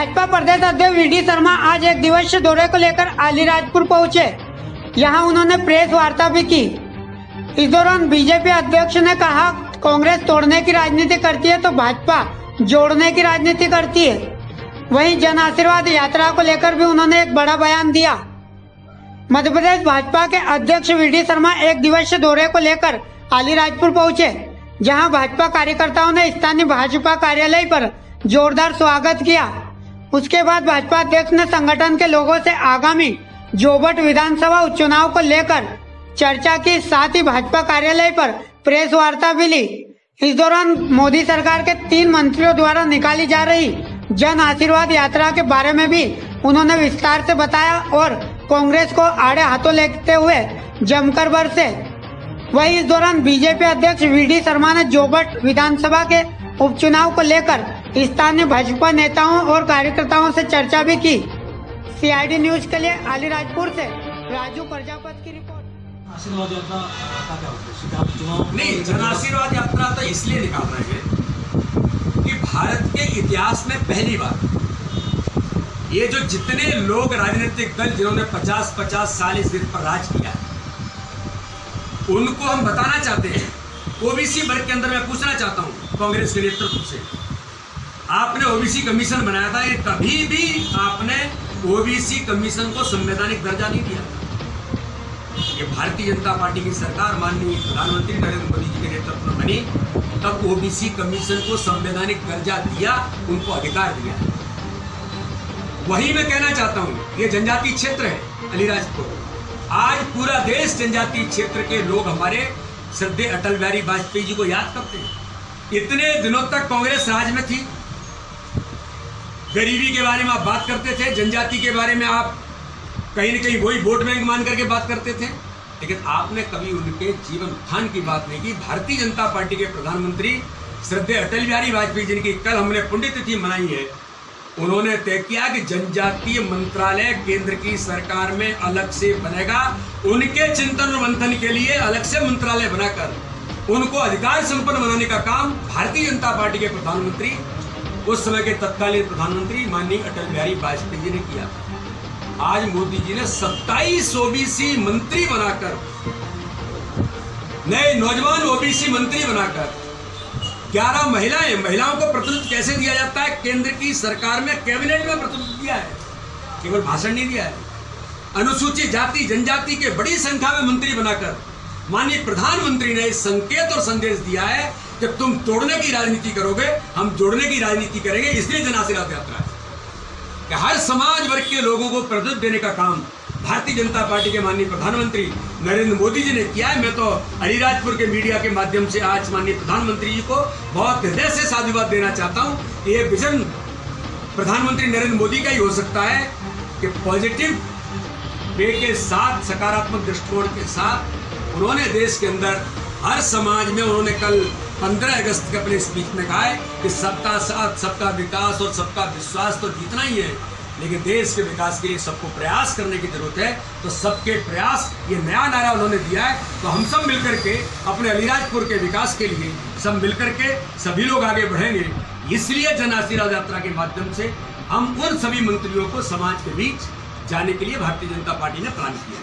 भाजपा प्रदेश अध्यक्ष वीडी शर्मा आज एक दिवसीय दौरे को लेकर अलीराजपुर पहुंचे। यहां उन्होंने प्रेस वार्ता भी की। इस दौरान बीजेपी अध्यक्ष ने कहा, कांग्रेस तोड़ने की राजनीति करती है तो भाजपा जोड़ने की राजनीति करती है। वहीं जन आशीर्वाद यात्रा को लेकर भी उन्होंने एक बड़ा बयान दिया। मध्य प्रदेश भाजपा के अध्यक्ष वीडी शर्मा एक दिवसीय दौरे को लेकर अलीराजपुर पहुंचे, जहां भाजपा कार्यकर्ताओं ने स्थानीय भाजपा कार्यालय पर जोरदार स्वागत किया। उसके बाद भाजपा अध्यक्ष ने संगठन के लोगों से आगामी जोबट विधानसभा उपचुनाव को लेकर चर्चा की। साथ ही भाजपा कार्यालय पर प्रेस वार्ता भी ली। इस दौरान मोदी सरकार के 3 मंत्रियों द्वारा निकाली जा रही जन आशीर्वाद यात्रा के बारे में भी उन्होंने विस्तार से बताया और कांग्रेस को आड़े हाथों लेते हुए जमकर बरसे। वहीं इस दौरान बीजेपी अध्यक्ष वीडी शर्मा ने जोबट विधानसभा के उपचुनाव को लेकर स्थानीय भाजपा नेताओं और कार्यकर्ताओं से चर्चा भी की। CID न्यूज के लिए अलीराजपुर से राजू प्रजापति की रिपोर्ट। आशीर्वाद यात्रा का क्या उद्देश्य? नहीं, जन आशीर्वाद यात्रा तो इसलिए निकाल रहे हैं कि भारत के इतिहास में पहली बार ये जो जितने लोग राजनीतिक दल जिन्होंने 50-50 साल इस देश पर राज किया, उनको हम बताना चाहते हैं। ओबीसी वर्ग के अंदर मैं पूछना चाहता हूं कांग्रेस के नेतृत्व से, आपने ओबीसी कमीशन बनाया था, ये कभी भी आपने ओबीसी कमीशन को संवैधानिक दर्जा नहीं दिया। ये भारतीय जनता पार्टी की सरकार माननीय प्रधानमंत्री नरेंद्र मोदी जी के नेतृत्व में बनी, तब ओबीसी कमीशन को संवैधानिक दर्जा दिया, उनको अधिकार दिया। वही मैं कहना चाहता हूं, ये जनजातीय क्षेत्र है अलीराजपुर। आज पूरा देश जनजातीय क्षेत्र के लोग हमारे श्रद्धेय अटल बिहारी वाजपेयी जी को याद करते हैं। इतने दिनों तक कांग्रेस राज में थी, गरीबी के बारे में आप बात करते थे, जनजाति के बारे में आप कहीं न कहीं वही वोट बैंक मान करके बात करते थे, लेकिन आपने कभी उनके जीवन उत्थान की बात नहीं की। भारतीय जनता पार्टी के प्रधानमंत्री श्रद्धेय अटल बिहारी वाजपेयी जी की कल हमने पुण्यतिथि मनाई है। उन्होंने तय किया कि जनजातीय मंत्रालय केंद्र की सरकार में अलग से बनेगा। उनके चिंतन और मंथन के लिए अलग से मंत्रालय बनाकर उनको अधिकार संपन्न बनाने का काम भारतीय जनता पार्टी के प्रधानमंत्री, उस समय के तत्कालीन प्रधानमंत्री माननीय अटल बिहारी वाजपेयी जी ने किया। आज मोदी जी ने 27 ओबीसी मंत्री बनाकर, नए नौजवान ओबीसी मंत्री बनाकर 11 महिलाओं को प्रतिनिधित्व कैसे दिया जाता है, केंद्र की सरकार में कैबिनेट में प्रतिनिधित्व दिया है, केवल भाषण नहीं दिया है। अनुसूचित जाति जनजाति के बड़ी संख्या में मंत्री बनाकर माननीय प्रधानमंत्री ने संकेत और संदेश दिया है कि तुम तोड़ने की राजनीति करोगे, हम जोड़ने की राजनीति करेंगे। इसलिए जन आशीर्वाद यात्रा है कि हर समाज वर्ग के लोगों को प्रतिनिधित्व देने का काम भारतीय जनता पार्टी के माननीय प्रधानमंत्री नरेंद्र मोदी जी ने किया है। मैं तो अलीराजपुर के मीडिया के माध्यम से आज माननीय प्रधानमंत्री जी को बहुत हृदय से साधुवाद देना चाहता हूं। ये विजन प्रधानमंत्री नरेंद्र मोदी का ही हो सकता है कि पॉजिटिव वे के साथ, सकारात्मक दृष्टिकोण के साथ उन्होंने देश के अंदर हर समाज में, उन्होंने कल 15 अगस्त के अपने स्पीच में कहा है कि सबका साथ, सबका विकास और सबका विश्वास तो जीतना ही है, लेकिन देश के विकास के लिए सबको प्रयास करने की जरूरत है। तो सबके प्रयास, ये नया नारा उन्होंने दिया है। तो हम सब मिलकर के अपने अलीराजपुर के विकास के लिए सब मिलकर के सभी लोग आगे बढ़ेंगे। इसलिए जन आशीर्वाद यात्रा के माध्यम से हम उन सभी मंत्रियों को समाज के बीच जाने के लिए भारतीय जनता पार्टी ने प्लान किया।